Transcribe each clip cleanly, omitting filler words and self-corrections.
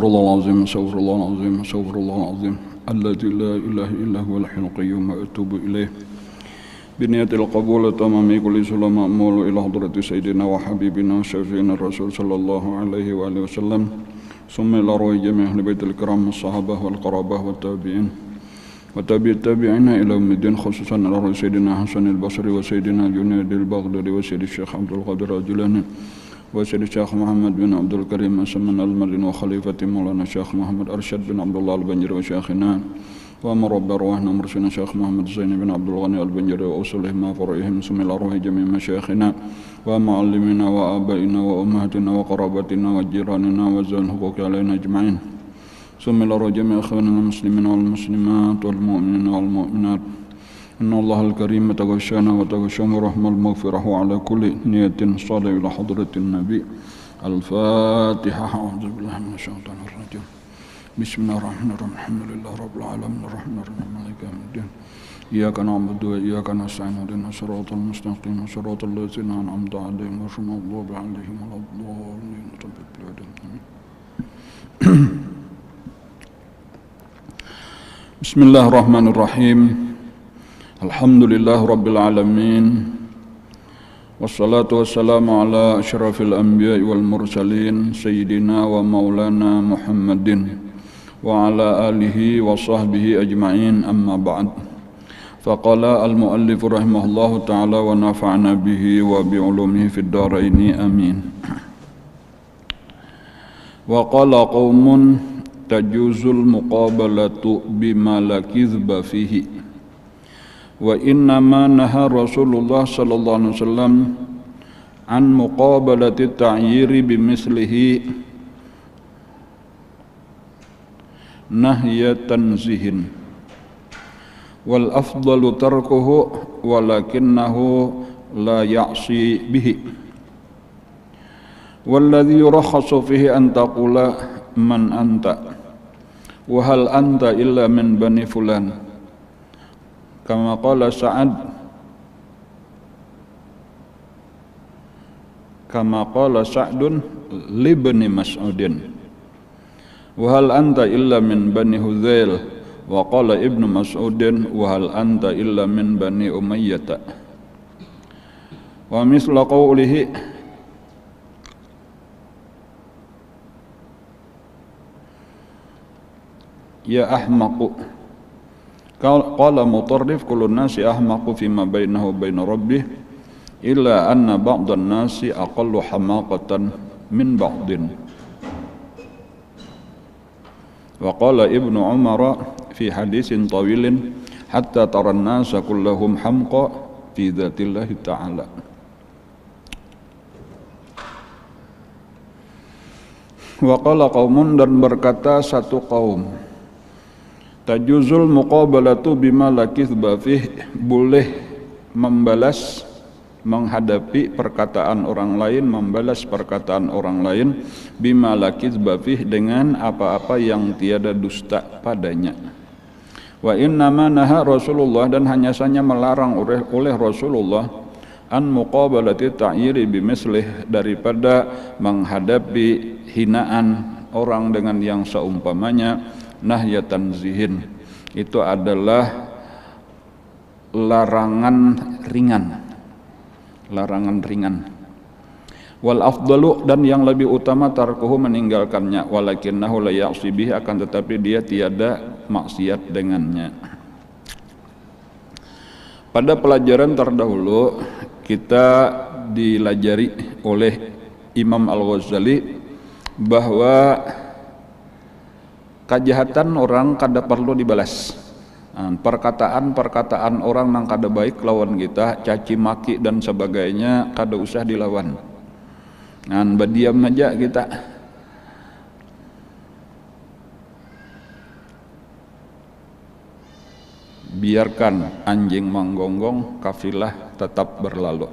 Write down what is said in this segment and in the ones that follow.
Astaghfirullahaladzim, astaghfirullahaladzim, astaghfirullahaladzim. Alladzi la ilaha illa huwal hayyul qayyum wa atubu ilaih. Biniyatil qabul tamami kulli sulama ma'mul ila hadrati sayyidina wa habibina syafi'ina rasul sallallahu alaihi wa alihi wasallam. Summa ila ruhi jami' ahli baitil kiram as-sahabah wal qarabah wat tabi'in. Wa tabi'ina ila yaumiddin khususan ala ruhi sayyidina Hasan al-Basri wa sayyidina Junaid al-Baghdadi wa sayyidina Syekh Abdul Qadir al-Jilani. وسيد الشيخ محمد بن عبد الكريم أسمن المدين وخليفة مولانا الشيخ محمد أرشد بن عبد الله البنجري وشيخنا ومربى روحنا مرسلنا الشيخ محمد زين بن عبد الغني البنجري وأصله ما فرعهم سم الأروح جميع مشايخنا ومعلمنا وآبائنا وأمهاتنا وقرابتنا وجيراننا وزان حقوق علينا أجمعين سم الأروح جميع أخواننا المسلمين والمسلمات والمؤمنين والمؤمنات إن الله الكريم تغشانا وتغشانا ورحمة المغفرة على كل نية صالح إلى حضرة النبي. الفاتحة. أعوذ بالله من الشيطان الرجيم. بسم الله الرحمن الرحيم. الحمد لله رب العالمين الرحمن الرحيم مالك يوم الدين. إياك نعبد وإياك نستعين اهدنا الصراط المستقيم صراط الذين أنعمت عليهم غير المغضوب عليهم ولا الضالين. بسم الله الرحمن الرحيم. Alhamdulillah Rabbil Alamin. Wassalatu wassalamu ala asyrafil anbiya wal mursalin Sayyidina wa maulana Muhammadin wa ala alihi wa sahbihi ajma'in amma ba'd. Faqala al-muallif rahimahullahu ta'ala wa nafa'na bihi wa bi'ulumihi fid dharaini amin. Wa qala qaumun tajuzul muqabalatu bima la kizba fihi. Wa innama naha Rasulullah sallallahu alaihi wasallam an muqabalati ta'yiri bimislihi nahya tanzihin wal afdalu tarkuhu walakinnahu la ya'si bihi walladhi yurakhasu fihi an taqula man anta wa hal anta illa min bani fulan kama qala Sa'dun libni Mas'udin wa hal anta illa min bani Hudzail wa qala ibnu Mas'udin wa hal anta illa min bani Umayyah wa misla qawlihi ya ahmaqu qala mutarrif kullu nasi ahmaqu fima bainahu baina rabbih illa anna ba'dan nasi aqallu hamaqatan min ba'din wa qala ibnu Umar fi hadisin tawilin hatta tara an-nasa kullahum hamqa fi dzatillahi ta'ala. Wa qala qaumun, dan berkata satu kaum, tajuzul muqabalatu bima la kizba fih, boleh membalas, menghadapi perkataan orang lain, membalas perkataan orang lain bima la kizba fih, dengan apa-apa yang tiada dusta padanya. Wa innama naha Rasulullah, dan hanya saja melarang oleh Rasulullah an muqabalati ta'yiri bimislih, daripada menghadapi hinaan orang dengan yang seumpamanya. Nahya tanzihin, itu adalah larangan ringan. Wal afdalu, dan yang lebih utama tarkuhu, meninggalkannya. Walakinnahu la ya'si bihi, akan tetapi dia tiada maksiat dengannya. Pada pelajaran terdahulu kita dilajari oleh Imam Al-Ghazali bahwa kejahatan orang kada perlu dibalas. Perkataan-perkataan orang nang kada baik lawan kita, caci maki dan sebagainya, kada usah dilawan. Berdiam aja kita. Biarkan anjing menggonggong, kafilah tetap berlalu.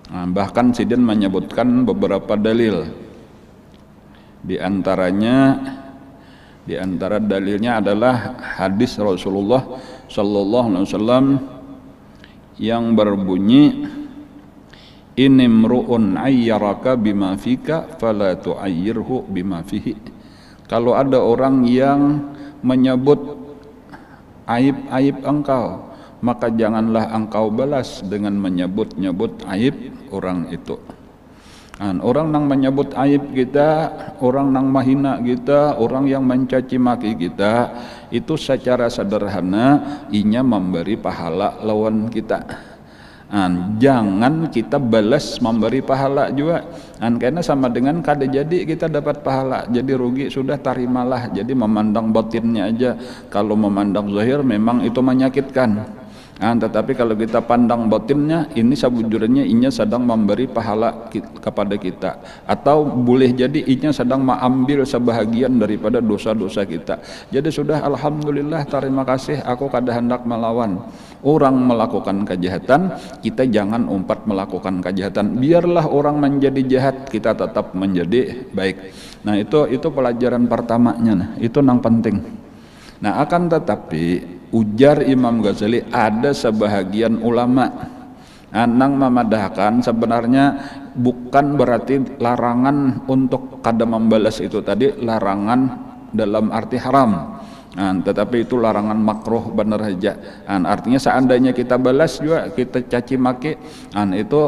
Bahkan Sidin menyebutkan beberapa dalil. Di antara dalilnya adalah hadis Rasulullah sallallahu alaihi wasallam yang berbunyi inimru'un ayyaraka bima fika fala tu'ayyirhu bima fihi. Kalau ada orang yang menyebut aib-aib engkau, maka janganlah engkau balas dengan menyebut-nyebut aib orang itu. Orang yang menyebut aib kita, orang yang menghina kita, orang yang mencaci maki kita, itu secara sederhana inya memberi pahala lawan kita. Jangan kita balas memberi pahala juga, karena sama dengan kada jadi kita dapat pahala, jadi rugi sudah tarimalah. Jadi memandang batinnya aja, kalau memandang zahir memang itu menyakitkan, tetapi kalau kita pandang batinnya, ini sebujurnya inya sedang memberi pahala kepada kita, atau boleh jadi inya sedang mengambil sebahagian daripada dosa-dosa kita. Jadi sudah alhamdulillah, terima kasih, aku kada hendak melawan orang melakukan kejahatan, kita jangan umpat melakukan kejahatan. Biarlah orang menjadi jahat, kita tetap menjadi baik. Nah itu pelajaran pertamanya, itu yang penting. Nah akan tetapi ujar Imam Ghazali, ada sebahagian ulama nang memadahkan sebenarnya bukan berarti larangan untuk kada membalas itu tadi larangan dalam arti haram, tetapi itu larangan makruh benar aja. Artinya seandainya kita balas juga, kita caci maki, itu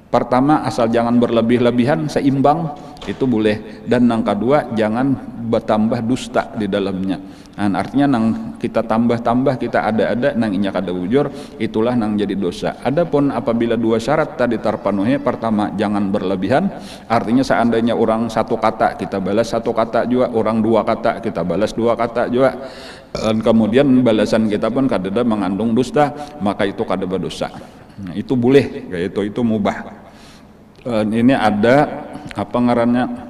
pertama asal jangan berlebih-lebihan, seimbang, itu boleh. Dan yang kedua jangan bertambah dusta di dalamnya. Artinya nang kita tambah-tambah, kita ada-ada nang inya kada bujur, itulah nang jadi dosa. Adapun apabila dua syarat tadi terpenuhi, pertama jangan berlebihan, artinya seandainya orang satu kata kita balas satu kata juga, orang dua kata kita balas dua kata juga, dan kemudian balasan kita pun kada mengandung dusta, maka itu kada berdosa. Nah, itu boleh, itu mubah. Ini ada apa ngarannya?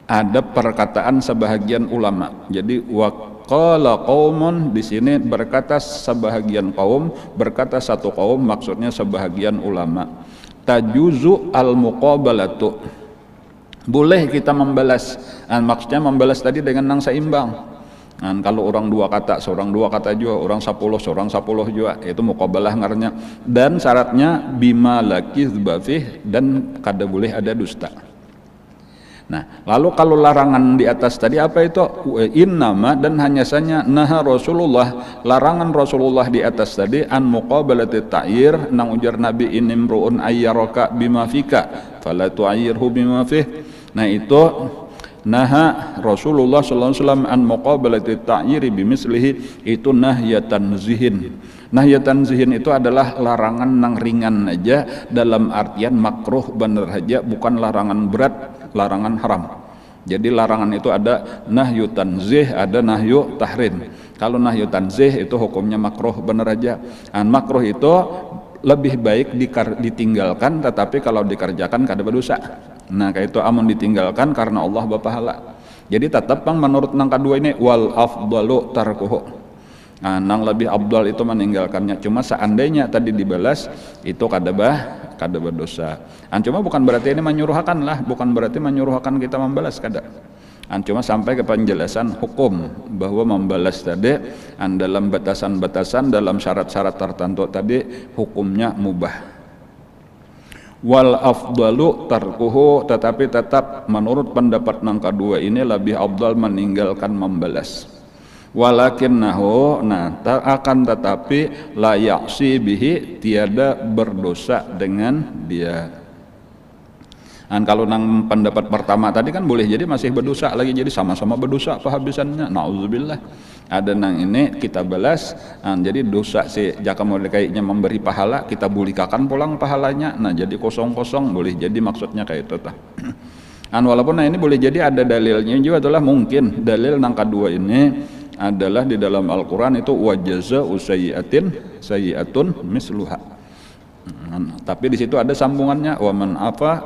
Ada perkataan sebahagian ulama. Jadi waqala qaumun, di sini berkata sebahagian kaum, berkata satu kaum, maksudnya sebahagian ulama. Tajuzu al-muqabalatu. Boleh kita membalas. Maksudnya membalas tadi dengan nang seimbang. Kalau orang dua kata, seorang dua kata juga, orang 10, seorang 10 juga, itu muqabalah ngarnya. Dan syaratnya bima laki dzbafih, dan kada boleh ada dusta. Nah, lalu kalau larangan di atas tadi apa itu? Innama, dan hanya saja naha Rasulullah, larangan Rasulullah di atas tadi an muqabalati ta'yir, nang ujar Nabi inimru'un ayyaraka bima fika fala tu'ayyirhu bima fih. Nah itu naha Rasulullah sallallahu alaihi wasallam an muqabalati ta'yiri bimislihi, itu nahyatan zihin. Nahyatan zihin itu adalah larangan nang ringan aja, dalam artian makruh bener aja, bukan larangan berat, larangan haram. Jadi larangan itu ada nahyu tanzih, ada nahyu tahrim. Kalau nahyu tanzih itu hukumnya makruh bener aja. Makruh itu lebih baik ditinggalkan, tetapi kalau dikerjakan kada berdosa. Nah kayak itu amun ditinggalkan karena Allah berpahala. Jadi tetap bang menurut nang kedua ini wal afdalu tarkuhu. Nang lebih abdal itu meninggalkannya. Cuma seandainya tadi dibalas, itu kada berdosa. Cuma bukan berarti ini menyuruhkan lah, bukan berarti menyuruhkan kita membalas, kada. Cuma sampai ke penjelasan hukum bahwa membalas tadi dalam batasan-batasan, dalam syarat-syarat tertentu tadi hukumnya mubah. Wal afdalu tarkuhu, tetapi tetap menurut pendapat nang kedua ini lebih abdal meninggalkan membalas. Walakinnahu, nah akan tetapi la ya'si bihi, tiada berdosa dengan dia. Kalau nang pendapat pertama tadi kan boleh jadi masih berdosa lagi, jadi sama-sama berdosa kehabisannya, na'udzubillah. Ada nang ini kita balas, jadi dosa si jaka mulai kayaknya memberi pahala, kita bulikakan pulang pahalanya, nah jadi kosong-kosong, boleh jadi maksudnya kayak itu tah. Walaupun nah ini boleh jadi ada dalilnya juga, itulah mungkin dalil nang kedua ini adalah di dalam Al-Quran itu wajaza'u sayyi'atun misluha. Tapi di situ ada sambungannya, waman afa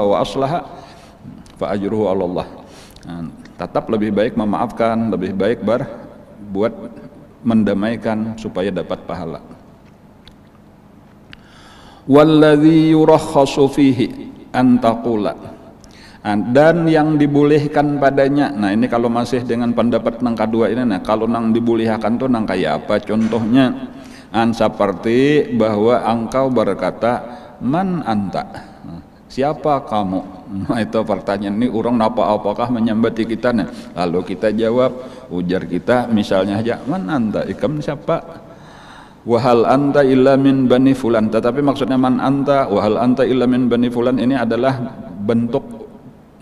wa aslaha fa ajruhu 'ala Allah. Tetap lebih baik memaafkan, lebih baik buat mendamaikan supaya dapat pahala. Walladzi yurakhasu fihi an taqula, dan yang dibolehkan padanya. Nah ini kalau masih dengan pendapat nang kedua ini, nah kalau nang dibolehkan tuh nang kayak apa contohnya? Seperti bahwa engkau berkata, man anta, siapa kamu? Nah, itu pertanyaan ini orang apakah menyambati kita? Nah, lalu kita jawab, ujar kita misalnya aja, man anta, ikam siapa? Wahal anta illa min bani fulan. Tetapi maksudnya man anta, wahal anta illa min bani fulan ini adalah bentuk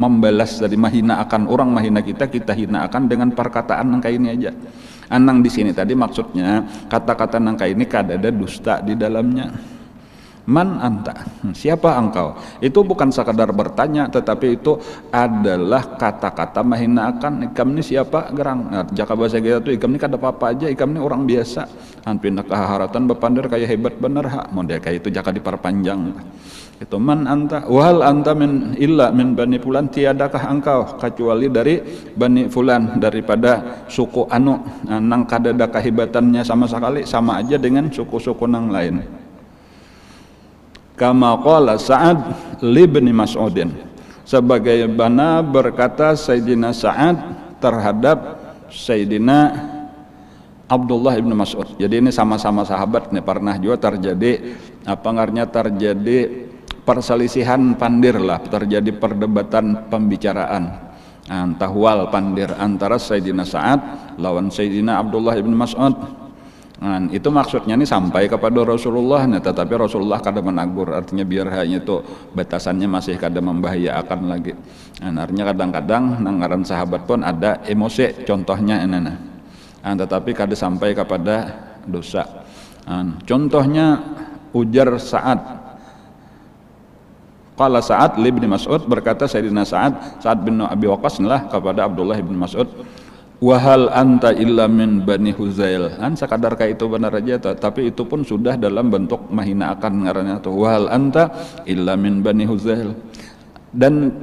membalas dari mahina akan orang mahina kita hina akan dengan perkataan nangka ini aja. Anang di sini tadi maksudnya kata-kata nangka ini kadada dusta di dalamnya. Man anta, siapa engkau? Itu bukan sekadar bertanya, tetapi itu adalah kata-kata mahina akan. Ikam ini siapa? Gerang. Nah, jaka bahasa kita tuh ikam ini kada apa-apa aja, ikam ini orang biasa. Pindah ke haratan bepander kayak hebat bener ha. Model kayak itu jaka diperpanjang. Itu man anta, wahal anta min illa min bani fulan, tiadakah engkau kecuali dari bani fulan, daripada suku anu nang kadada kehebatannya sama sekali, sama aja dengan suku-suku nang lain. Kama qala Sa'ad li bin Mas'udin, sebagaimana berkata Sayyidina Sa'ad terhadap Sayyidina Abdullah ibn Mas'ud. Jadi ini sama-sama sahabat nih, pernah juga terjadi terjadi perselisihan pandir lah, terjadi perdebatan pembicaraan tahwal pandir antara Sayyidina Sa'ad lawan Sayyidina Abdullah ibn Mas'ud. Nah, itu maksudnya ini sampai kepada Rasulullah, nah, tetapi Rasulullah kada menagur, artinya biar hanya itu batasannya masih kada membahayakan lagi. Nah, artinya kadang-kadang nangaran sahabat pun ada emosi, contohnya ini, tetapi kada sampai kepada dosa. Contohnya ujar Sa'ad, qala Sa'ad li bin Mas'ud, berkata Sayyidina Sa'ad bin Abi Waqqas lah kepada Abdullah bin Mas'ud, wahal anta illa min bani Huzail. Sekadar kayak itu benar aja, tapi itu pun sudah dalam bentuk mahina akan ngarannya tuh, wahal anta illa min bani Huzail. Dan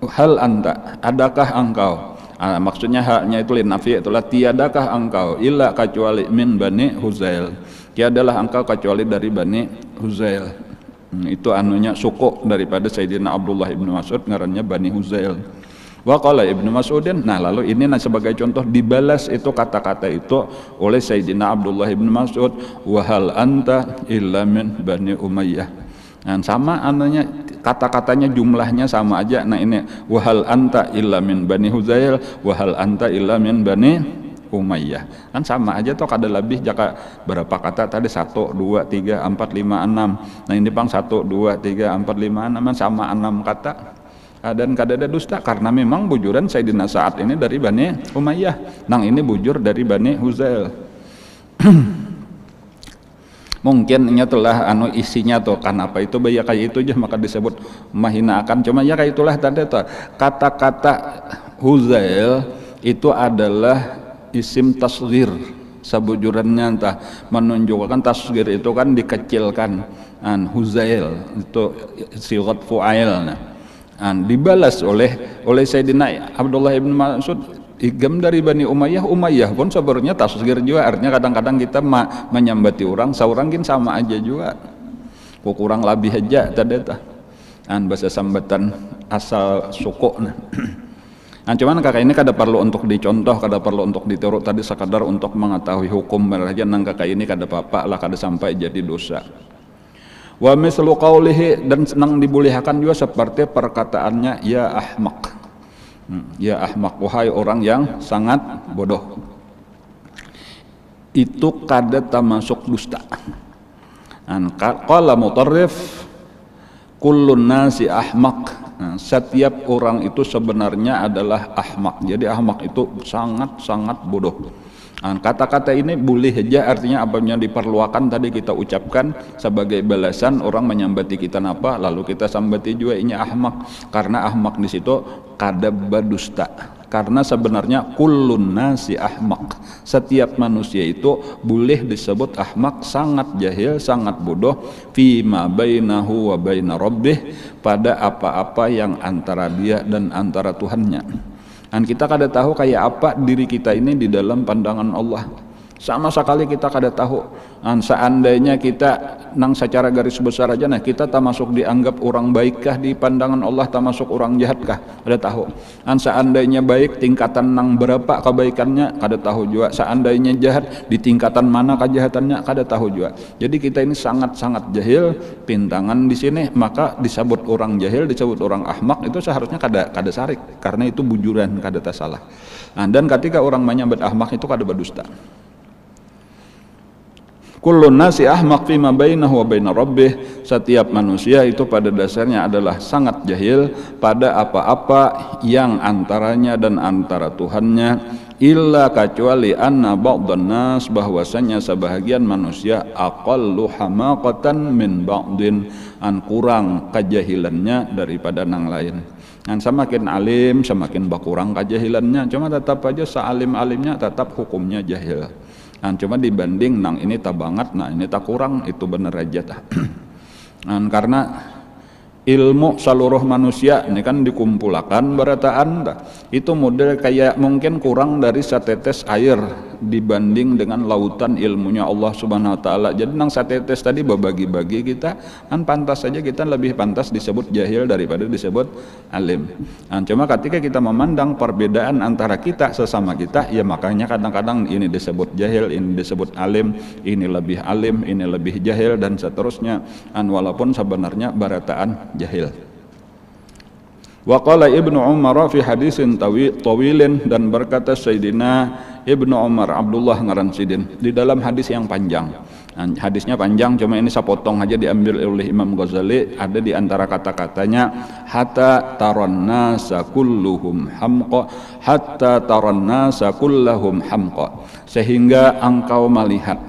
hal anta, adakah engkau, maksudnya haknya itu linafi, itulah tiadakah engkau illa kecuali min bani Huzail, tiadalah engkau kecuali dari bani Huzail. Itu anunya suku daripada Sayyidina Abdullah ibn Mas'ud ngarannya bani Huzail. Wa qala Ibnu Mas'udin. Nah, lalu ini sebagai contoh dibalas itu kata-kata itu oleh Sayyidina Abdullah ibn Mas'ud, wa hal anta illa min bani Umayyah. Nah, sama anunya kata-katanya jumlahnya sama aja. Nah, ini wa hal anta illa min bani Huzail, wa hal anta illa min bani Umayyah. Kan sama aja toh, kada lebih jaka berapa kata tadi 1 2 3 4 5 6. Nah, ini Bang 1 2 3 4 5 6 sama 6 kata. Dan kadada dusta karena memang bujuran Sayyidina Sa'ad ini dari Bani Umayyah, nang ini bujur dari Bani Huzail. Mungkin ini telah isinya tuh kan apa itu ya kayak itu aja maka disebut mahina akan. Cuma ya kayak itulah tadi tuh kata-kata Huzail itu adalah isim tasghir, sebujurannya entah menunjukkan tasghir itu kan dikecilkan. Huzail itu sighat fu'ail. Dibalas oleh Sayyidina Abdullah ibn Mas'ud, igam dari Bani Umayyah pun sebenarnya tasghir juga, artinya kadang-kadang kita menyambati orang saurangin sama aja juga, kurang lebih aja tadi bahasa sambatan asal suku. Cuman kakak ini kada perlu untuk dicontoh, kada perlu untuk ditiru, tadi sekadar untuk mengetahui hukum aja. Nang kakak ini kada apa-apa lah, kada sampai jadi dosa. Wa mislu qawlihi, dan senang dibolehkan juga seperti perkataannya ya ahmaq. Ya ahmaq, wahai orang yang sangat bodoh. Itu kada termasuk dusta. Qala Mutarrif kullun nasi ahmaq. Setiap orang itu sebenarnya adalah ahmaq. Jadi ahmaq itu sangat-sangat bodoh. Kata-kata ini boleh aja, artinya apabila diperlukan tadi kita ucapkan sebagai balasan orang menyambati kita napa, lalu kita sambati juga ini ahmak, karena ahmak di situ kada badusta. Karena sebenarnya kullun nasi ahmak, setiap manusia itu boleh disebut ahmak, sangat jahil, sangat bodoh, fima bainahu wa baina rabbih, pada apa-apa yang antara dia dan antara Tuhannya. Dan kita kada tahu kayak apa diri kita ini di dalam pandangan Allah. sama sekali kita kada tahu. Seandainya kita nang secara garis besar aja, nah kita termasuk dianggap orang baikkah di pandangan Allah, termasuk orang jahatkah, kada tahu. Seandainya baik tingkatan nang berapa kebaikannya, kada tahu juga. Seandainya jahat di tingkatan mana kejahatannya, kada tahu juga. Jadi kita ini sangat-sangat jahil pintangan di sini, maka disebut orang jahil, disebut orang ahmak itu seharusnya kada sarik, karena itu bujuran, kada salah. Dan ketika orang menyambat ahmak itu kada berdusta. Kullun nasi ahmaq fima bainahu wa baina rabbih. Setiap manusia itu pada dasarnya adalah sangat jahil pada apa-apa yang antaranya dan antara Tuhannya, illa kecuali anna ba'dhan nas, bahwasanya sebahagian manusia aqallu hamaqatan min ba'din, kurang kejahilannya daripada nang lain. Semakin alim semakin berkurang kejahilannya, cuma tetap aja sealim-alimnya tetap hukumnya jahil. Cuma dibanding nang ini tak banget, nah ini tak kurang, itu bener aja tah. Karena ilmu seluruh manusia ini kan dikumpulkan berataan, itu model kayak mungkin kurang dari setetes air dibanding dengan lautan ilmunya Allah Subhanahu wa taala. Jadi nang setetes tadi berbagi-bagi kita, pantas saja kita lebih pantas disebut jahil daripada disebut alim. Cuma ketika kita memandang perbedaan antara kita sesama kita, ya makanya kadang-kadang ini disebut jahil, ini disebut alim, ini lebih alim, ini lebih jahil dan seterusnya. Walaupun sebenarnya barataan jahil. Wa qala Ibnu Umar fi hadisin tawilin, dan berkata Sayyidina Ibnu Umar, Abdullah ngaran sidin, di dalam hadis yang panjang. Hadisnya panjang, cuma ini sepotong aja diambil oleh Imam Ghazali. Ada di antara kata-katanya, hatta taran nasa kulluhum hamqa, hatta taran nasa kullahum hamqa, sehingga engkau melihat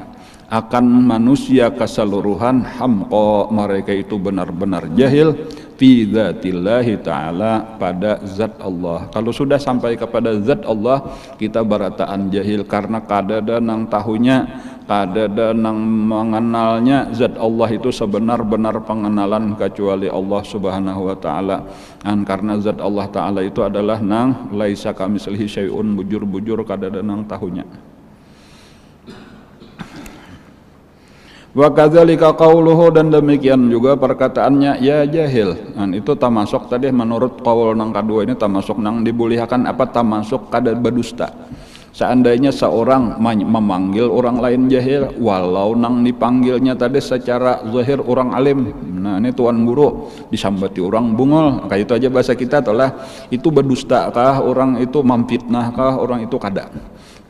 akan manusia keseluruhan hamqa, mereka itu benar-benar jahil fi dzatillahi ta'ala, pada zat Allah. Kalau sudah sampai kepada zat Allah, kita barataan jahil, karena kadada nang tahunya, kadada nang mengenalnya zat Allah itu sebenar-benar pengenalan kecuali Allah Subhanahu wa taala. Karena zat Allah taala itu adalah nang laisa kamitslihi syai'un, bujur-bujur kadada nang tahunya. Wa kadzalika qauluhu, dan demikian juga perkataannya ya jahil. Itu termasuk tadi menurut qaul nang kedua ini termasuk nang dibolehkan apa, termasuk kada berdusta. Seandainya seorang memanggil orang lain jahil, walau nang dipanggilnya tadi secara zahir orang alim, nah ini tuan guru disambati orang bungol, kayak itu aja bahasa kita tolah, itu berdusta kah orang itu, memfitnah kah orang itu, kada.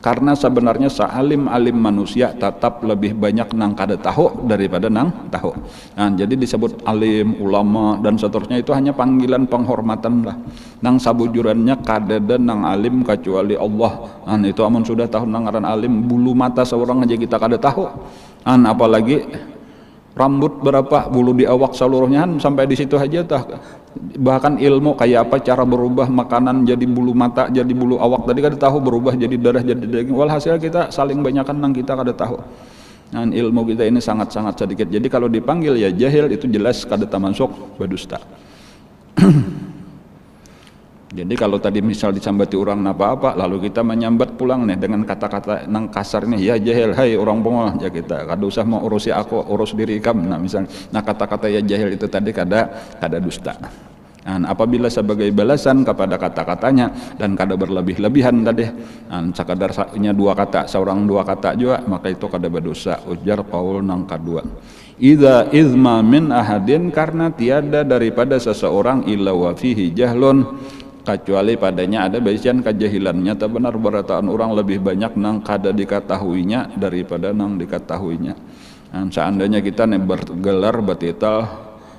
Karena sebenarnya sealim-alim manusia tetap lebih banyak nang kada tahu daripada nang tahu. Jadi disebut alim, ulama dan seterusnya itu hanya panggilan penghormatan lah. Nang sabujurannya kada ada nang alim kecuali Allah. Itu amun sudah tahu nang ngaran alim, bulu mata seorang aja kita kada tahu. Apalagi rambut berapa, bulu di awak seluruhnya, sampai di situ aja tah. Bahkan ilmu kayak apa cara berubah makanan jadi bulu mata, jadi bulu awak tadi kada tahu, berubah jadi darah, jadi daging. Walhasil kita saling banyakan nang kita kada tahu. Ilmu kita ini sangat-sangat sedikit. Jadi kalau dipanggil ya jahil, itu jelas kada termasuk berdusta. Jadi kalau tadi misal disambati orang apa-apa, lalu kita menyambat pulang nih dengan kata-kata nang kasar nih, ya jahil, hai orang bongol, ya kita kada usah mau urusi aku, urus diri kamu. Nah kata-kata ya jahil itu tadi kada dusta. Apabila sebagai balasan kepada kata-katanya dan kada berlebih-lebihan tadi, sekadarnya dua kata, seorang dua kata juga, maka itu kada berdosa. Ujar qaul nang kedua, idza izma min ahadin, karena tiada daripada seseorang illa wa fihi jahlun, kecuali padanya ada baisian kejahilannya. Tak benar berataan orang lebih banyak nang kada diketahuinya daripada nang diketahuinya. Seandainya kita nih bergelar betitel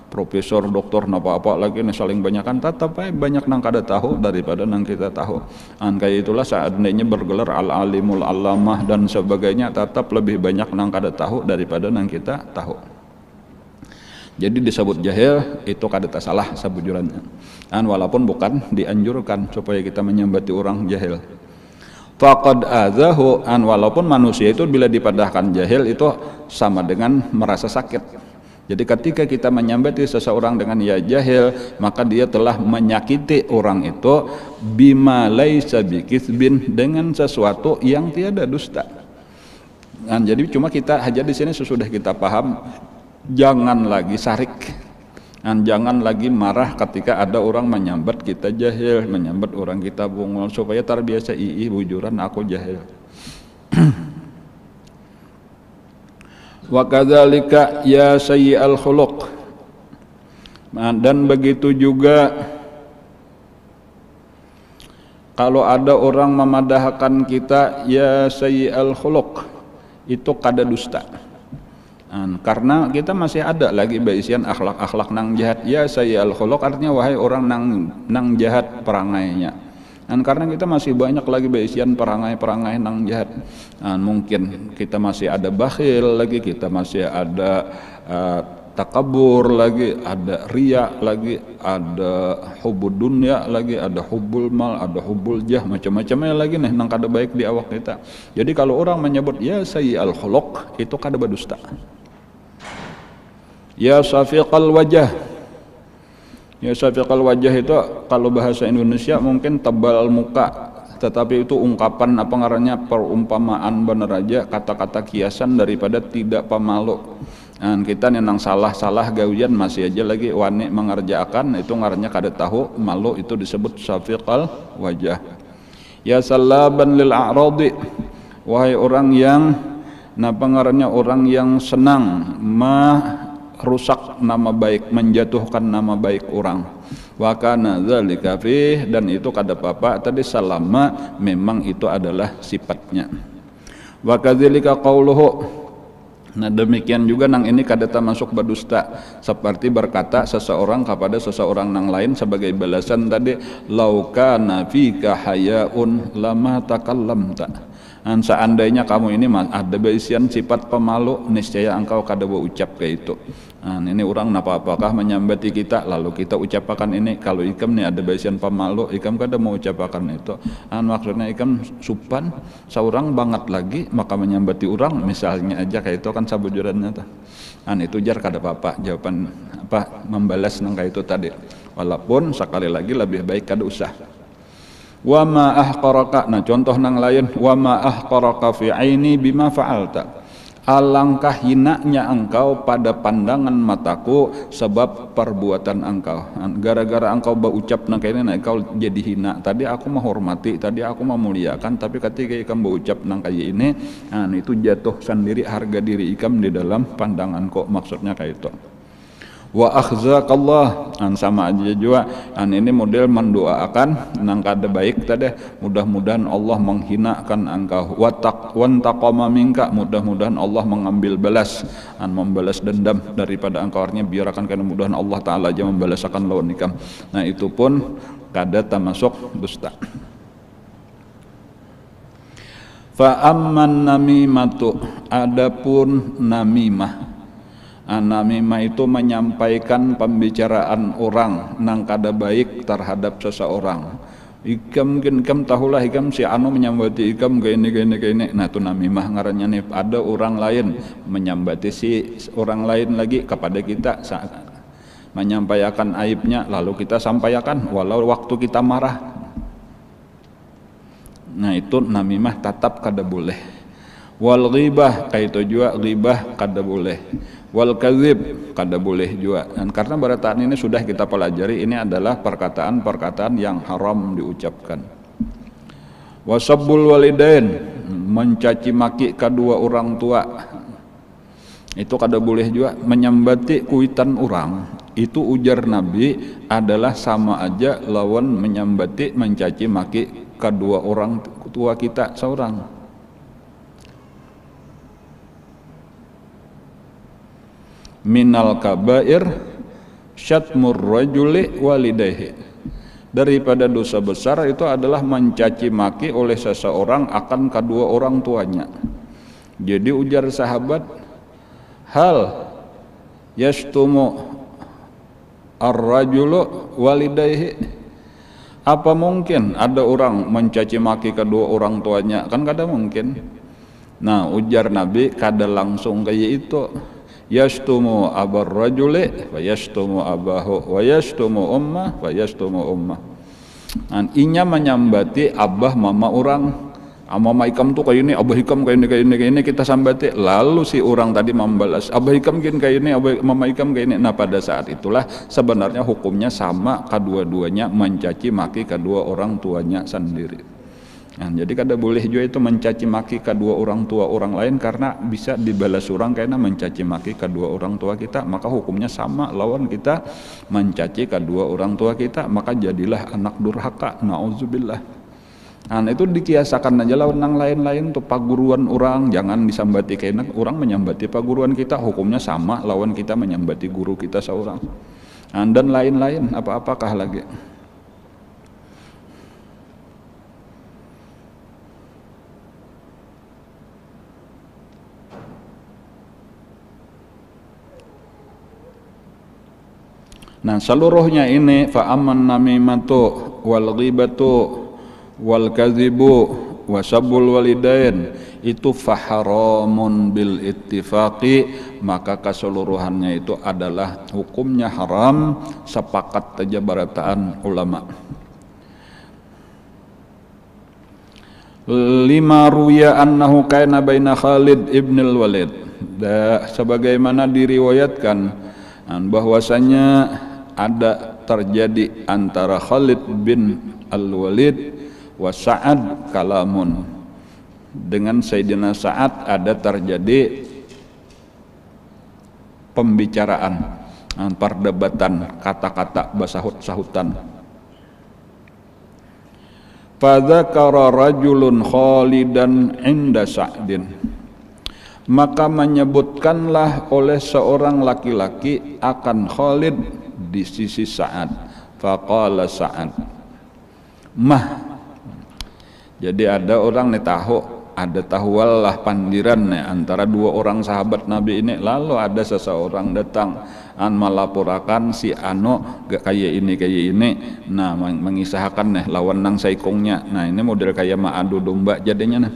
profesor, doktor, apa-apa lagi nih saling banyakan, tetap banyak nang kada tahu daripada nang kita tahu. Kayak itulah seandainya bergelar al-alimul alamah dan sebagainya, tetap lebih banyak nang kada tahu daripada nang kita tahu. Jadi disebut jahil itu kada salah sabujurannya. Walaupun bukan dianjurkan supaya kita menyambati orang jahil. Faqad azahu, walaupun manusia itu bila dipadahkan jahil itu sama dengan merasa sakit. Jadi ketika kita menyambati seseorang dengan ya jahil, maka dia telah menyakiti orang itu bima laisa bikitsbin, dengan sesuatu yang tiada dusta. Jadi cuma kita aja di sini sesudah kita paham, jangan lagi sarik, jangan lagi marah ketika ada orang menyambat kita jahil, menyambat orang kita bungul, supaya terbiasa bujuran aku jahil. Wa kadzalika ya sayyi'al khuluq. Dan begitu juga kalau ada orang memadahkan kita ya sayyi'al khuluq, itu kada dusta. Karena kita masih ada lagi baisian akhlak-akhlak nang jahat. Ya sayyi'al khuluq artinya wahai orang nang jahat perangainya. Karena kita masih banyak lagi baisian perangai-perangai nang jahat. Mungkin kita masih ada bakhil lagi, kita masih ada takabur lagi, ada riya lagi, ada hubbud dunya lagi, ada hubbul mal, ada hubbul jah, macam-macamnya lagi nih nang kada baik di awak kita. Jadi kalau orang menyebut ya sayyi'al khuluq, itu kada berdusta. Ya safiqal wajah. Ya safiqal wajah itu kalau bahasa Indonesia mungkin tebal muka, tetapi itu ungkapan apa ngarannya, perumpamaan bener aja, kata-kata kiasan daripada tidak pemalu. Kita nenang salah gawian masih aja lagi wani mengerjakan, itu ngarannya kada tahu malu, itu disebut safiqal wajah. Ya salaban lil a'radi, wahai orang yang napa ngarannya, orang yang senang merusak nama baik, menjatuhkan nama baik orang. Wa kana dzalika fih, dan itu kada apa-apa tadi salama memang itu adalah sifatnya. Wa kadzalika qauluhu. Nah demikian juga nang ini kada termasuk berdusta, seperti berkata seseorang kepada seseorang nang lain sebagai balasan tadi, lau kana fika hayaun lama takallamta. Seandainya kamu ini ada baisian sifat pemalu, niscaya engkau kada berucap kayak itu. Ini orang apakah menyambati kita lalu kita ucapkan ini, kalau ikam nih ada baisian pemalu, ikam kada mau ucapkan itu. Maksudnya ikam supan seorang banget lagi maka menyambati orang, misalnya aja kayak itu kan sabujurannya tuh. Itu jar kada apa-apa, jawaban apa membalas nang kayak itu tadi. Walaupun sekali lagi lebih baik kada usah. Wa ma ahqaraka, nah contoh nang lain, wa ma ahqaraka fi aini bima fa'alta, alangkah hinanya engkau pada pandangan mataku sebab perbuatan engkau. Gara-gara engkau berucap nang kayak ini, engkau jadi hina. Tadi aku menghormati, tadi aku memuliakan, tapi ketika ikam berucap nang kayak ini, itu jatuh sendiri harga diri ikam di dalam pandangan kok, maksudnya kayak itu. Wa akhzakallah, sama aja juga ini model mendoakan nang kada baik tadi, mudah-mudahan Allah menghinakan engkau. Wantaqama minka, mudah-mudahan Allah mengambil balas, membalas dendam daripada engkau, artinya biarkan karena mudahan Allah taala aja membalaskan lawan ikam. Nah itu pun kada termasuk dusta. Fa amman namimatu, adapun namimah. Namimah itu menyampaikan pembicaraan orang nang kada baik terhadap seseorang. Ikam tahulah ikam si anu menyambati ikam kayak ini. Nah itu namimah ngarannya nih. Ada orang lain menyambati si orang lain lagi kepada kita, menyampaikan aibnya lalu kita sampaikan walau waktu kita marah. Nah itu namimah tetap kada boleh. Wal ghibah kayak itu juga, ghibah kada boleh. Wal kadzib kada boleh juga. Dan karena barataan ini sudah kita pelajari, ini adalah perkataan-perkataan yang haram diucapkan. Wasabbul walidain, mencaci maki kedua orang tua, itu kada boleh juga. Menyambati kuitan orang, itu ujar Nabi adalah sama aja lawan menyambati mencaci maki kedua orang tua kita seorang. Minal kabair syatmur rajuli walidayhi, daripada dosa besar itu adalah mencaci maki oleh seseorang akan kedua orang tuanya. Jadi ujar sahabat, hal yastumu ar-rajulu walidayhi, apa mungkin ada orang mencaci maki kedua orang tuanya? Kan kada mungkin. Nah ujar Nabi kada langsung kayak itu. Yastumu abar rajuli wa yastumu abahu wa yastumu ummah wa yastumu ummah. Inya menyambati abah mama orang, Mama Ikam tuh kayak ini, Abah Ikam kayak ini kita sambati. Lalu si orang tadi membalas, Abah Ikam gini kayak ini, Mama Ikam kayak ini. Nah pada saat itulah sebenarnya hukumnya sama, kedua-duanya mencaci maki kedua orang tuanya sendiri. Nah, jadi kada boleh juga itu mencaci maki kedua orang tua orang lain, karena bisa dibalas orang karena mencaci maki kedua orang tua kita, maka hukumnya sama lawan kita mencaci kedua orang tua kita, maka jadilah anak durhaka. Nauzubillah. Nah itu dikiasakan aja lawan nang lain-lain tuh paguruan orang, jangan disambati kena orang menyambati paguruan kita, hukumnya sama lawan kita menyambati guru kita seorang. Nah, dan lain-lain apa-apakah lagi. Nah seluruhnya ini fa'aman namimatu wal ghibatu wal kadhibu wasabbul walidain itu faharamun bil ittifaqi, maka keseluruhannya itu adalah hukumnya haram, sepakat saja barataan ulama. Lima ruya annahu kana baina Khalid ibn al-Walid, sebagaimana diriwayatkan bahwasanya ada terjadi antara Khalid bin al-Walid wa Sa'ad kalamun, dengan Sayyidina Sa'ad ada terjadi pembicaraan, perdebatan, kata-kata basahut-sahutan. Fadzakara rajulun Khalidan inda Sa'din, maka menyebutkanlah oleh seorang laki-laki akan Khalid di sisi Sa'ad. Faqala Sa'ad, mah. Jadi ada orang nih tahu, ada tahual lah pandiran nih antara dua orang sahabat Nabi ini. Lalu ada seseorang datang melaporkan si Ano gak kayak ini. Nah mengisahkan nih lawan nang saikongnya. Nah ini model kayak ma'adu domba jadinya nih.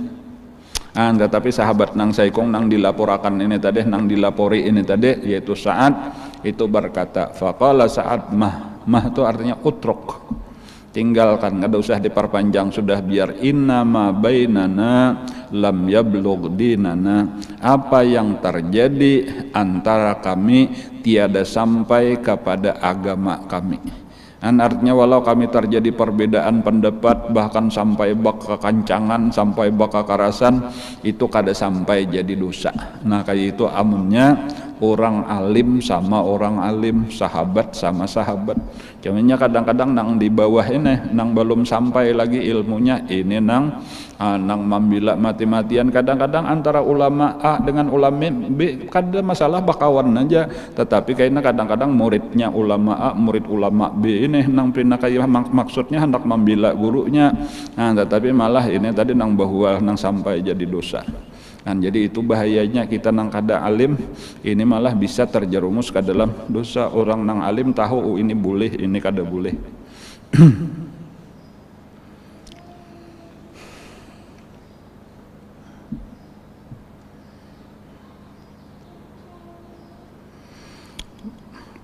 Tetapi sahabat nang saikong nang dilaporkan ini tadi, nang dilapori ini tadi, yaitu Sa'ad, itu berkata, faqala Sa'ad mah itu artinya utruk, tinggalkan, nggak usah diperpanjang, sudah biar. Innama bainana lam yablugh dinana, apa yang terjadi antara kami tiada sampai kepada agama kami. Artinya walau kami terjadi perbedaan pendapat, bahkan sampai bak kekancangan, sampai bak kekerasan, itu kada sampai jadi dosa. Nah kayak itu amunnya orang alim sama orang alim, sahabat sama sahabat. Cumannya kadang-kadang nang di bawah ini, nang belum sampai lagi ilmunya, ini nang membela mati-matian. Kadang-kadang antara ulama A dengan ulama B kada masalah, bakawan aja. Tetapi kayaknya kadang-kadang muridnya ulama A, murid ulama B ini nang pernah kayak maksudnya hendak membela gurunya. Nah, tetapi malah ini tadi nang bahwa nang sampai jadi dosa. Kan jadi itu bahayanya kita nang kada alim, ini malah bisa terjerumus ke dalam dosa. Orang nang alim tahu ini boleh, ini kada boleh.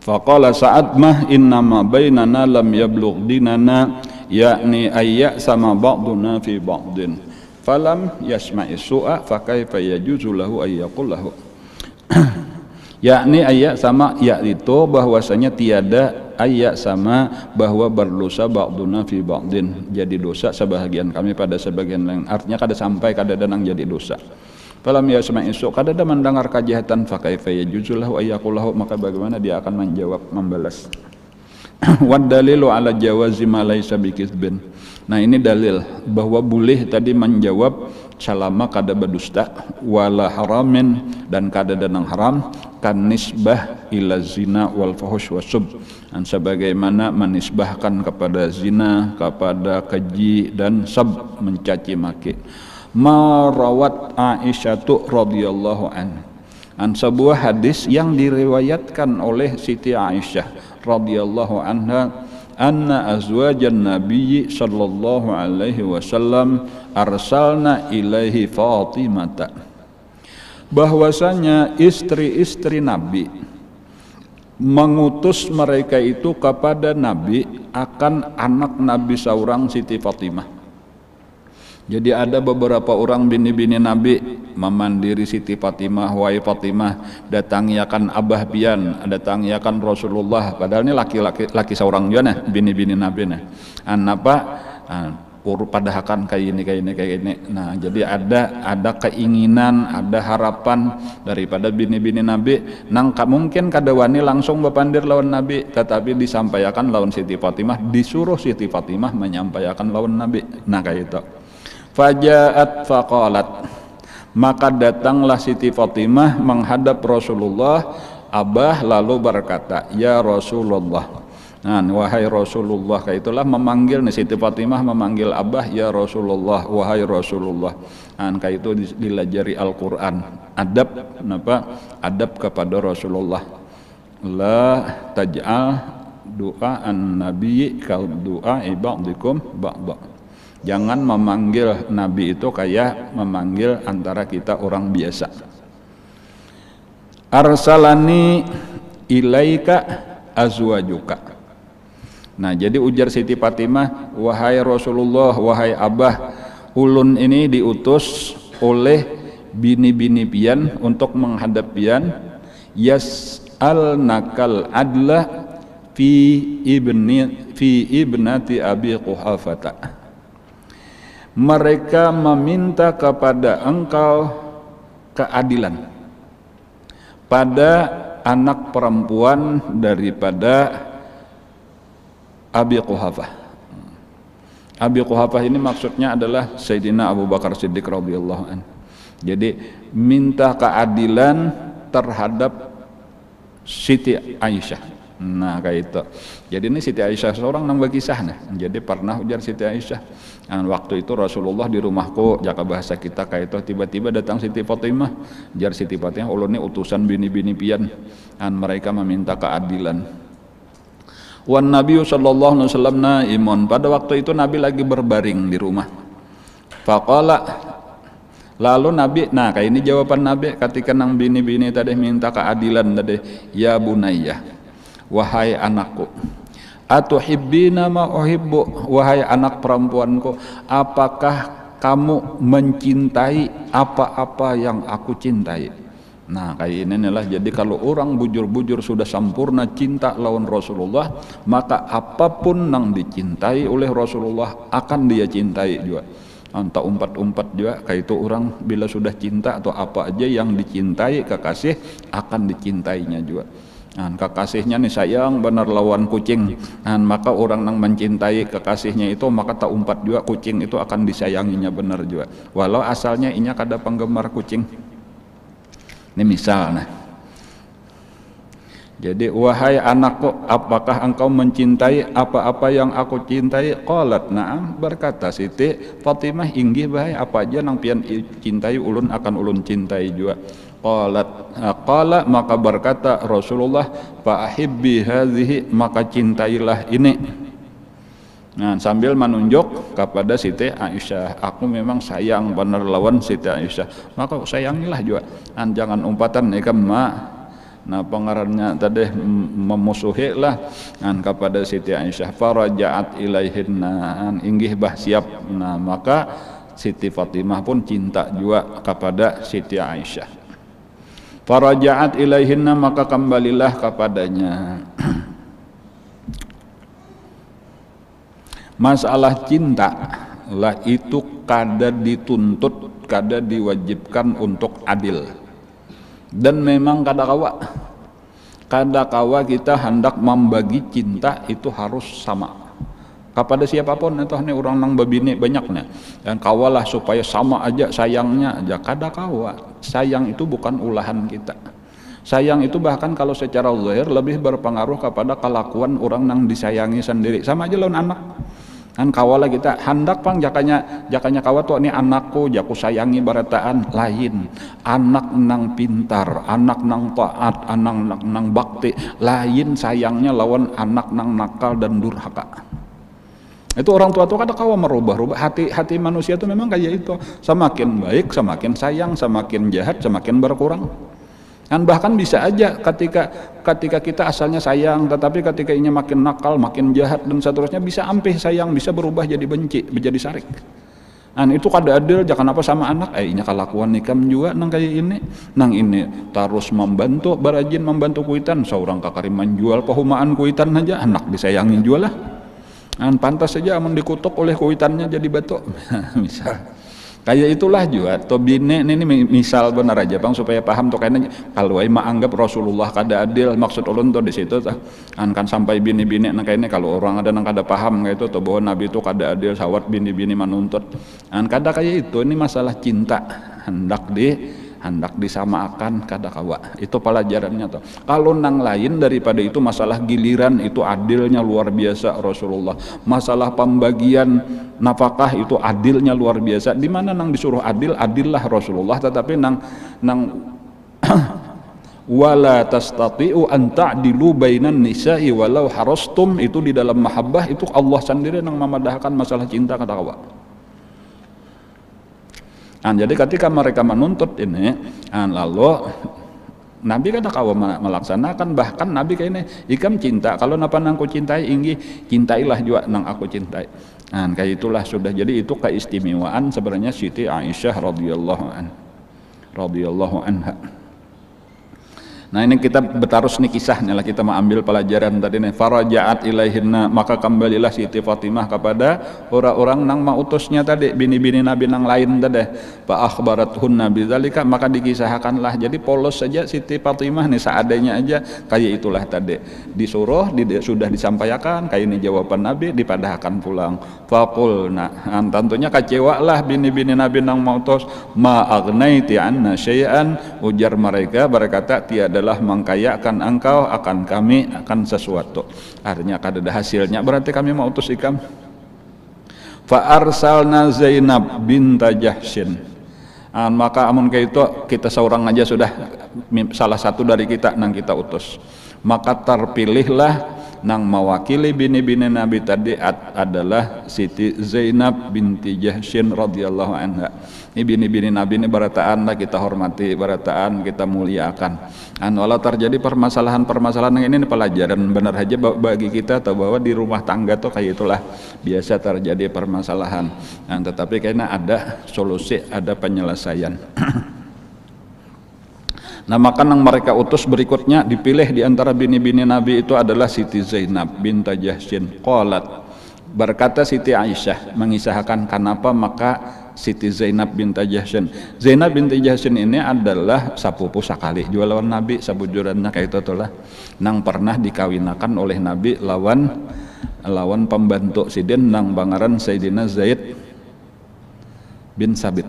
Faqala Sa'ad mah innama bainana lam yablugh dinana, yakni ayya sama ba'duna fi ba'din falam yasma'i su'a fa kaifa yajuzu lahu ayyaqul lahu. Yakni ayya sama, yaitu bahwasanya tiada ayya sama bahwa berdosa ba'duna fi ba'din, jadi dosa sebahagian kami pada sebagian lain. Artinya kada sampai kada danang jadi dosa. Falam yasma'i su', kada ada mendengar kejahatan, fa kaifa yajuzu lahu ayyaqul lahu, maka bagaimana dia akan menjawab, membalas. Wad dalilu ala jawazi ma laisa bikitsbin. Nah ini dalil bahwa boleh tadi menjawab selama kada berdusta, wala haramin, dan kada danang haram, kan nisbah ila zina wal fuhush wasub, dan sebagaimana menisbahkan kepada zina, kepada keji dan sab, mencaci maki. Marawat Aisyatu radhiyallahu an sebuah hadis yang diriwayatkan oleh Siti Aisyah radhiyallahu anha, anna azwajan nabiyyi sallallahu alaihi wasallam arsalna ilaihi Fatimata, bahwasanya istri-istri Nabi mengutus mereka itu kepada Nabi akan anak Nabi seorang Siti Fatimah. Jadi ada beberapa orang bini-bini Nabi memandiri Siti Fatimah, wahai Fatimah, datangi akan Abah pian, datangi akan Rasulullah. Padahal ini laki seorang juga nah, bini-bini Nabi nah. Apa? Pada akan kayak ini. Nah, jadi ada keinginan, ada harapan daripada bini-bini Nabi. Nang mungkin kadawani langsung bepandir lawan Nabi, tetapi disampaikan lawan Siti Fatimah, disuruh Siti Fatimah menyampaikan lawan Nabi. Nah kayak itu. Fajaat faqalat, maka datanglah Siti Fatimah menghadap Rasulullah. Abah lalu berkata, ya Rasulullah. Nah, wahai Rasulullah, kayak itulah memanggil nih Siti Fatimah memanggil Abah, ya Rasulullah, wahai Rasulullah. Nah, kayak itu dilajari Al-Quran. Adab, kenapa? Adab kepada Rasulullah. La taj'al doa an-nabi kal doa ibadikum ba'da. Jangan memanggil Nabi itu kayak memanggil antara kita orang biasa. Arsalani ilaika azwajuka. Nah, jadi ujar Siti Fatimah, wahai Rasulullah, wahai Abah, ulun ini diutus oleh bini-bini pian untuk menghadap pian, yas'alnakal adla fi ibnati Abi Quhafata. Mereka meminta kepada engkau keadilan pada anak perempuan daripada Abi Quhafah. Abi Quhafah ini maksudnya adalah Sayyidina Abu Bakar Siddiq radhiyallahu anhu. Jadi minta keadilan terhadap Siti Aisyah. Nah kayak itu. Jadi ini Siti Aisyah seorang nang berkisah nah. Jadi pernah ujar Siti Aisyah, waktu itu Rasulullah di rumahku, jaka bahasa kita kayak itu, tiba-tiba datang Siti Fatimah. Jar Siti Fatimah, ulun ini utusan bini-bini pian, mereka meminta keadilan. Wan Nabi sallallahu alaihi wasallam naimun, pada waktu itu Nabi lagi berbaring di rumah. Faqala, lalu Nabi, nah kayak ini jawaban Nabi ketika nang bini-bini tadi minta keadilan tadi, ya bunayya, wahai anakku, atuhibbina ma uhibbu, wahai anak perempuanku, apakah kamu mencintai apa-apa yang aku cintai? Nah kayak ini adalah, jadi kalau orang bujur-bujur sudah sempurna cinta lawan Rasulullah, maka apapun yang dicintai oleh Rasulullah akan dia cintai juga. Entah umpat-umpat juga kayak itu, orang bila sudah cinta atau apa aja yang dicintai kekasih akan dicintainya juga. Nah, kekasihnya nih sayang benar lawan kucing, nah, maka orang yang mencintai kekasihnya itu maka tak umpat juga kucing itu akan disayanginya benar juga, walau asalnya inya kada penggemar kucing. Ini misalnya. Jadi wahai anakku, apakah engkau mencintai apa-apa yang aku cintai? Qalat na'am, berkata Siti Fatimah, inggih bahai apa aja nang pian cintai ulun akan ulun cintai juga. Qala, maka berkata Rasulullah, fa ahibbi hadhihi, maka cintailah ini. Nah, sambil menunjuk kepada Siti Aisyah, aku memang sayang benar lawan Siti Aisyah, maka sayangilah juga. Jangan umpatan ikam ma. Nah pengarannya tadi memusuhi lah kepada Siti Aisyah. Faraja'at ilaihinna, inggih bah siap. Nah maka Siti Fatimah pun cinta juga kepada Siti Aisyah. Faraja'at ilaihinna, maka kembalilah kepadanya. Masalah cinta lah itu kada dituntut, kada diwajibkan untuk adil. Dan memang kadang kawa kita hendak membagi cinta itu harus sama kepada siapapun. Itu nih orang nang babini banyaknya, dan kawalah supaya sama aja sayangnya aja. Kawa sayang itu bukan ulahan kita. Sayang itu bahkan kalau secara zahir lebih berpengaruh kepada kelakuan orang nang disayangi sendiri. Sama aja lawan anak. Kan kawalah kita hendak pang jakanya kawa tuh ini anakku jaku sayangi barataan lain, anak nang pintar, anak nang taat, anak nang bakti lain sayangnya lawan anak nang nakal dan durhaka. Itu orang tua kada kawa merubah hati manusia itu memang kayak itu, semakin baik semakin sayang, semakin jahat semakin berkurang. Dan bahkan bisa aja ketika kita asalnya sayang, tetapi ketika ini makin nakal, makin jahat dan seterusnya, bisa ampih sayang, bisa berubah jadi benci, menjadi sarik. Itu kada adil, jangan apa sama anak, inya kalakuan nikam juga nang kayak ini, nang ini terus membantu, berajin membantu kuitan, seorang kakariman jual pahumaan kuitan aja, anak disayangin jual lah, pantas saja amun dikutuk oleh kuitannya jadi batu, misal. Kayak itulah juga to bine ini misal benar aja Bang supaya paham to kayaknya kalau ai anggap Rasulullah kada adil maksud ulun to di situ tah kan sampai bini-bini nang kayaknya kalau orang ada nang kada paham kayak itu to bahwa Nabi itu kada adil sawat bini-bini manuntut kada kayak itu ini masalah cinta hendak disamakan kada kawa itu pelajarannya tuh. Kalau nang lain daripada itu masalah giliran itu adilnya luar biasa Rasulullah. Masalah pembagian nafkah itu adilnya luar biasa. Di mana nang disuruh adillah Rasulullah, tetapi nang wala tastati'u an ta'dilu bainan nisa'i walau harastum itu di dalam mahabbah itu Allah sendiri nang memadahkan masalah cinta kada kawa. Jadi ketika mereka menuntut ini, lalu Nabi kada kawa melaksanakan, bahkan Nabi kayak ini, ikam cinta, kalau napa nang ku cintai inggi, cintailah juga nang aku cintai. Kayak itulah sudah. Jadi itu keistimewaan sebenarnya Siti Aisyah radhiyallahu anha. Nah ini kita bertarus nih kisahnya lah, kita mau ambil pelajaran tadi nih. Farajaat ilaihinna, maka kembalilah Siti Fatimah kepada orang-orang nang mautusnya tadi, bini-bini Nabi nang lain tadi. Fa akhbarathunna bidzalika, maka dikisahkanlah. Jadi polos saja Siti Fatimah nih seadanya aja kayak itulah tadi. Disuruh sudah disampaikan kayak ini jawaban Nabi, dipadahkan pulang. Faqulna, tentunya kecewa lah bini-bini Nabi nang mautus. Ma agnaiti anna syai'an, ujar mereka berkata tiada mengkayakan engkau akan kami akan sesuatu. Artinya kada ada hasilnya, berarti kami mau utus ikam. Fa arsalna Zainab binta Jahsyin. Maka amun kayak itu kita seorang aja sudah salah satu dari kita nang kita utus. Maka terpilihlah nang mewakili bini-bini Nabi tadi adalah Siti Zainab binti Jahsyin radhiyallahu anha. Ini bini-bini Nabi ini barataan lah kita hormati, barataan kita muliakan. Walau terjadi permasalahan-permasalahan yang ini pelajaran benar aja bagi kita atau bahwa di rumah tangga tuh kayak itulah biasa terjadi permasalahan. Tetapi kayaknya ada solusi, ada penyelesaian. Nah maka yang mereka utus berikutnya dipilih di antara bini-bini Nabi itu adalah Siti Zainab binta Jahsyin. Qalat, berkata Siti Aisyah mengisahkan kenapa maka Siti Zainab binta Jahsyin. Zainab binti Jahsyin ini adalah sapupu sakali jual lawan Nabi, sabujurannya kayak itu lah. Nang pernah dikawinakan oleh Nabi lawan pembantu sidin nang bangaran Sayyidina Zaid bin Sabit.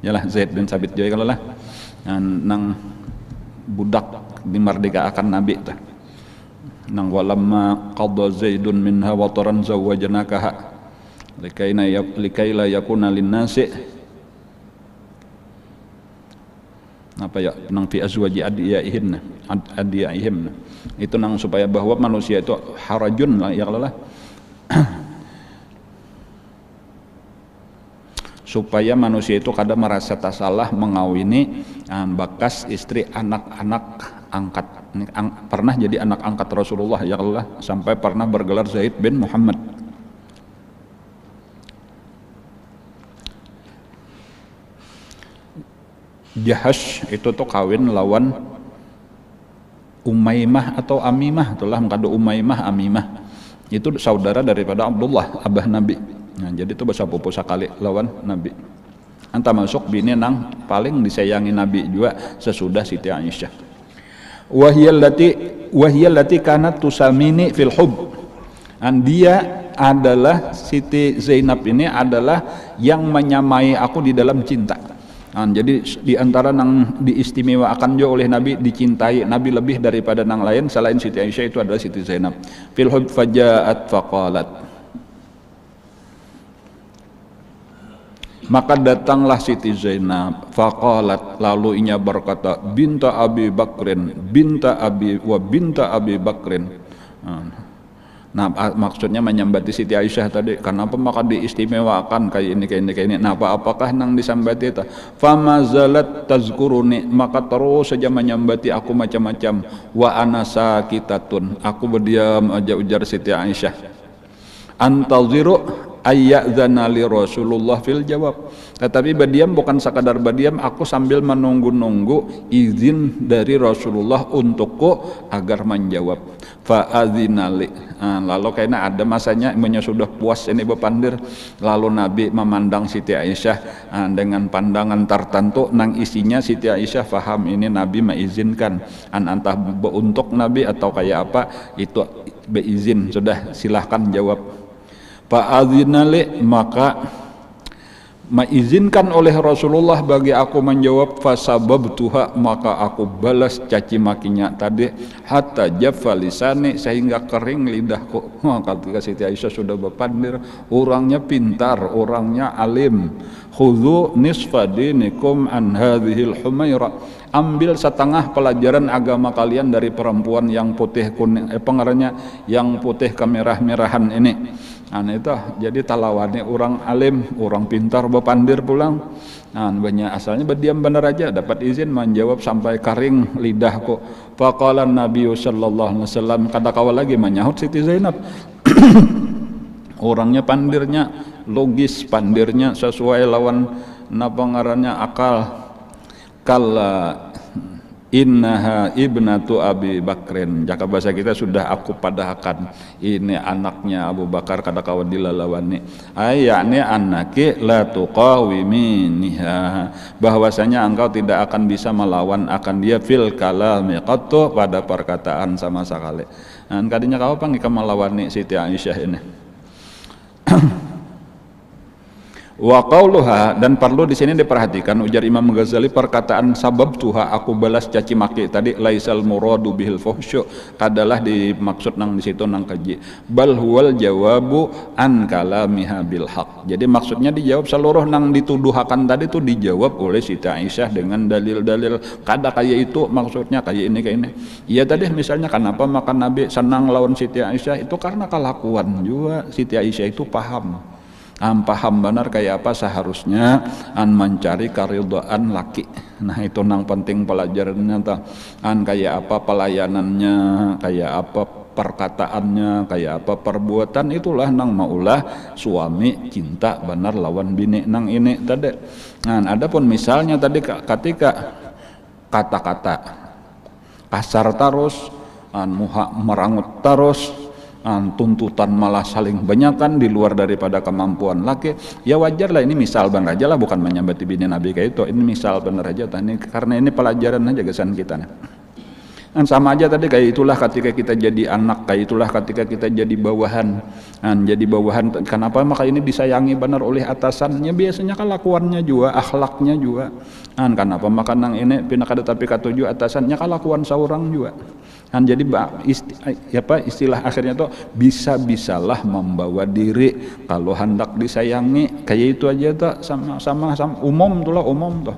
Yalah Zaid bin Sabit juga kalau lah. Nang budak dimerdekakan Nabi tah. Nang walamma qadha Zaidun minha wataran zawwajanakaha likaila yakuna linnasi apa ya nang fi azwaji adiyaihim itu nang supaya bahwa manusia itu harajun lah ya Allah supaya manusia itu kadang merasa tak salah mengawini bekas istri anak-anak angkat pernah jadi anak angkat Rasulullah ya Allah sampai pernah bergelar Zaid bin Muhammad. Jahash itu tuh kawin lawan Umaymah atau Amimah, itulah mengadu Umaymah Amimah. Itu saudara daripada Abdullah, abah Nabi. Nah, jadi itu bahasa pupu sakali lawan Nabi. Anta masuk bini nang paling disayangi Nabi juga sesudah Siti Aisyah. Wahiyallati kanat tusamini fil hub. Dia adalah Siti Zainab ini adalah yang menyamai aku di dalam cinta. Jadi di antara nang diistimewakan juga oleh Nabi, dicintai Nabi lebih daripada nang lain selain Siti Aisyah itu adalah Siti Zainab. Fil hub fajaat faqalat, maka datanglah Siti Zainab faqalat, lalu inya berkata binta Abi Bakrin, binta Abi Bakrin. Nah maksudnya menyambati Siti Aisyah tadi, kenapa maka diistimewakan kayak ini. Nah apakah nang disambati itu? Famazalat tazkuruni, maka terus saja menyambati aku macam-macam. Wa ana sakitatun, aku berdiam aja, ujar Siti Aisyah. Antaziru ayyadzana li Rasulullah fil jawab. Tetapi badiam bukan sekadar badiam, aku sambil menunggu-nunggu izin dari Rasulullah untukku agar menjawab. Fa adzinali. Lalu kayaknya ada masanya sudah puas ini bepandir, lalu Nabi memandang Siti Aisyah dengan pandangan tertentu, nang isinya Siti Aisyah faham ini Nabi mengizinkan, entah untuk Nabi atau kayak apa, itu beizin, sudah silahkan jawab. Fa adzinali, maka mengizinkan oleh Rasulullah bagi aku menjawab. Fasababtuha, maka aku balas caci makinya tadi, hatta jaffa lisani, sehingga kering lidahku. Ketika Siti Aisyah sudah berpandir, orangnya pintar, orangnya alim. Khudhu nisfa dinikum an hadhil humaira, ambil setengah pelajaran agama kalian dari perempuan yang putih kuning, pengaranya yang putih kemerah-merahan ini. Itu jadi talawannya orang alim, orang pintar bepandir pulang. Banyak asalnya berdiam benar aja, dapat izin menjawab sampai kering lidahku. Faqala Nabi sallallahu alaihi wasallam, kada kawal lagi menyahut Siti Zainab. Orangnya pandirnya logis, pandirnya sesuai lawan napa ngarannya akal. Kalla innaha ibnatu Abi Bakrin, jaka bahasa kita sudah aku padahkan ini anaknya Abu Bakar, kada kawan dilalawani. Ayakni anaki la tuqawiminiha, bahwasanya engkau tidak akan bisa melawan akan dia fil kalami qattu, pada perkataan sama sekali. Kadinya kau panggil melawani Siti Aisyah ini. Wa qauluha, dan perlu di sini diperhatikan ujar Imam Ghazali, perkataan sabab tuha, aku balas caci maki tadi, laisal muradu bihil fuhsyu, adalah dimaksud nang di situ nang kaji, bal huwal jawabu an kalamiha bil haq. Jadi maksudnya dijawab seluruh nang dituduhakan tadi itu dijawab oleh Siti Aisyah dengan dalil-dalil, kada kayak itu maksudnya kayak ini kayak ini. Iya tadi misalnya kenapa makan Nabi senang lawan Siti Aisyah, itu karena kelakuan juga Siti Aisyah itu paham benar kayak apa seharusnya mencari keridhaan laki. Nah itu nang penting pelajarannya kayak apa pelayanannya, kayak apa perkataannya, kayak apa perbuatan, itulah nang maulah suami cinta benar lawan bini nang ini tadi. Adapun misalnya tadi ketika kata-kata kasar terus, merangut terus, tuntutan malah saling banyakan di luar daripada kemampuan laki, ya wajar lah, ini misal benar aja lah, bukan menyambati bini Nabi kayak itu, ini misal benar aja karena ini pelajaran aja kesan kita nih. Sama aja tadi kayak itulah ketika kita jadi anak, kayak itulah ketika kita jadi bawahan. Jadi bawahan, kenapa maka ini disayangi benar oleh atasannya, biasanya kelakuannya juga, akhlaknya juga. Kenapa maka nang ini pindah kada tapi katuju atasannya kelakuan seorang juga. Jadi istilah akhirnya tuh bisa-bisalah membawa diri kalau hendak disayangi, kayak itu aja tuh, sama umum tuh lah, umum tuh.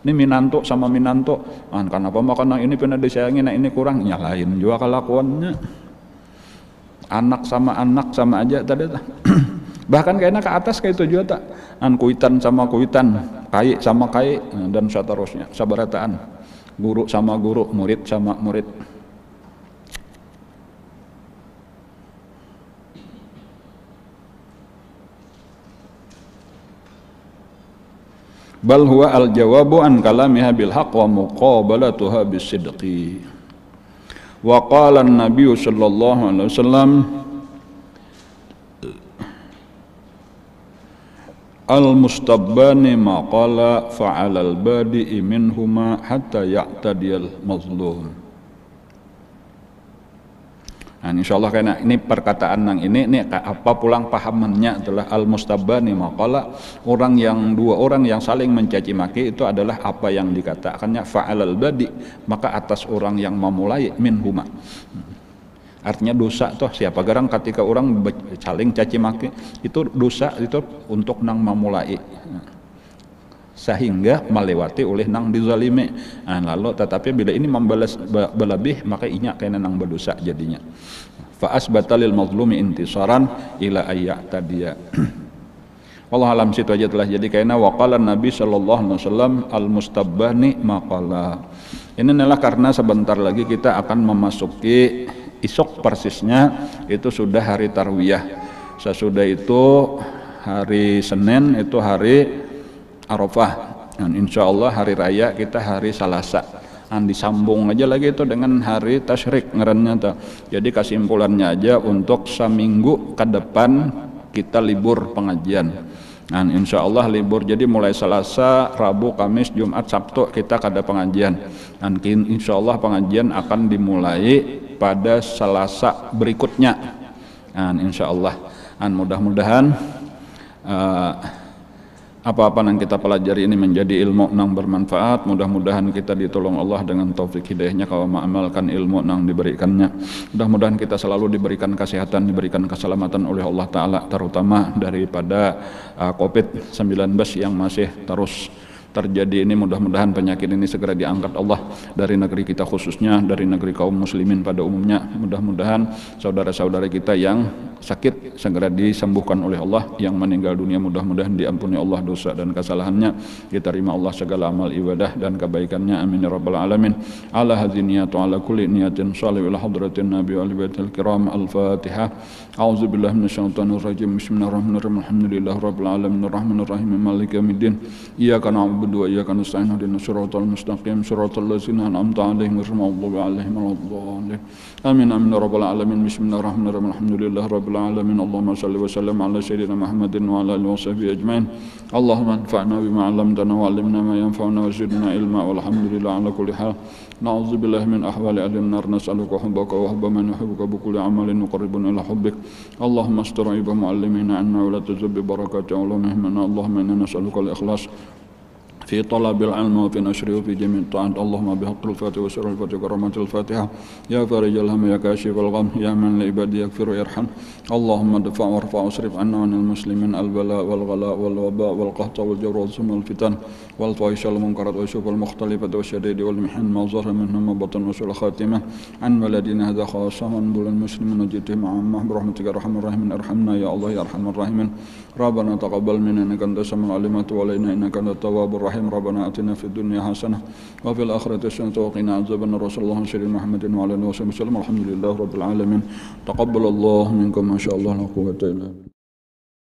Ini minanto sama minanto, kenapa makan ini pernah disayangi, nah ini kurang, nyalain juga kelakuannya. Anak sama aja tadi tuh. Bahkan kayaknya ke atas kayak itu juga tak, kuitan sama kuitan, kai sama kai, dan seterusnya, sabarataan, guru sama guru, murid sama murid. Bal huwa al jawabu an kalamiha bil haqq wa muqabalatuha bis sidqi. Wa qala an-nabiy sallallahu alaihi wasallam, al mustabbani ma qala fa'ala al badi'i minhuma hatta ya'tadiyal mazlum. Insyaallah karena ini perkataan nang ini apa pulang pahamannya adalah al mustabbani maqala, dua orang yang saling mencaci maki itu adalah apa yang dikatakannya fa'alal badi, maka atas orang yang memulai minhuma. Artinya dosa toh, siapa garang ketika orang saling caci maki itu dosa itu untuk nang memulai, sehingga melewati oleh nang dizalimi. Lalu tetapi bila ini membalas berlebih, maka inya kena nang berdosa jadinya. Fa asbata lil mazlumi intisaran ila ayyatadiya. Wallahu alam, situ aja telah jadi kena waqala Nabi sallallahu alaihi wasallam al mustabbani maqala. Ini adalah karena sebentar lagi kita akan memasuki isok persisnya itu sudah hari tarwiyah. Sesudah itu hari Senin itu hari Arafah. Dan insya Allah hari raya kita hari Salasa. Disambung aja lagi itu dengan hari tasyrik ngarannya tuh. Jadi kesimpulannya aja untuk seminggu ke depan kita libur pengajian. Nah, insya Allah libur, jadi mulai Selasa, Rabu, Kamis, Jumat, Sabtu kita kada pengajian. Dan insya Allah pengajian akan dimulai pada Selasa berikutnya. Nah, insya Allah. Dan mudah-mudahan apa-apa yang kita pelajari ini menjadi ilmu yang bermanfaat. Mudah-mudahan kita ditolong Allah dengan taufik hidayahnya kalau mengamalkan ilmu yang diberikannya. Mudah-mudahan kita selalu diberikan kesehatan, diberikan keselamatan oleh Allah Ta'ala, terutama daripada COVID-19 yang masih terus terjadi ini. Mudah-mudahan penyakit ini segera diangkat Allah dari negeri kita, khususnya dari negeri kaum muslimin pada umumnya. Mudah-mudahan saudara-saudara kita yang sakit segera disembuhkan oleh Allah, yang meninggal dunia mudah-mudahan diampuni Allah dosa dan kesalahannya, diterima Allah segala amal ibadah dan kebaikannya, amin ya rabbal alamin. Ala hadhihi niyatu ala kulli niyatin shalih ila hadratin nabi wa alibaitil kiram. Al-Fatihah. A'udzubillahi minasyaitonir rajim. Bismillahirrahmanirrahim. Alhamdulillahi rabbil alamin arrahmanir rahim maliki yaumiddin. Iyyaka na'budu wa iyyaka nasta'in ihdinas siratal mustaqim siratal ladzina an'amta 'alaihim ghairil maghdubi 'alaihim waladdallin. Amin amin ya rabbal alamin. Bismillahirrahmanirrahim. Alhamdulillahi rabbil alamin. Allahumma salli wa sallim ala sayyidina Muhammadin wa ala alihi wa sahbihi ajmain. Allahumma anfa'na bima 'allamtana wa 'allimna ma yanfa'una wa zidna ilma walhamdulillahi ala kulli hal. Na'udzubillahi min ahwali ahli an-nar. Nas'aluka hubbaka wa hubba man yuhibbuka bi kulli 'amalin yuqarribuna ila hubbik. Allahumma astur 'aiba mu'allimina 'anna wa la tuzib bi barakati 'ulumihim. Allahumma inna nas'aluka al-ikhlas في طلب العلم وفي نشره وفي جميع الطاعات. اللهم بحق الفاتحة وسر الفاتحة وكرامة الفاتحة يا فارج الهم يا كاشف الغم يا من لعباده يغفر ويرحم. اللهم ادفع وارفع واصرف عنا عن المسلمين البلاء والغلاء والوباء والقحط والجور والسم والفتن والفواحش والمنكرات والشرب المختلفة والشدائد والمحن ما ظهر منهم وبطن وسوء الخاتمة عن بلدنا هذا خاصة وعن بلاد المسلمين وجدهم عامة برحمتك يا أرحم الراحمين. ارحمنا يا الله يا أرحم الراحمين. ربنا تقبل منا إنك أنت السميع العليم وتب علينا إنك أنت التواب الرحيم. ربنا آتنا في الدنيا حسنة وفي الآخرة حسنة وقنا عذاب النار. صلى الله عليه محمد وعلى آله وصحبه وسلم. الحمد لله رب العالمين. تقبل الله منكم ما شاء الله لا قوة إلا بالله.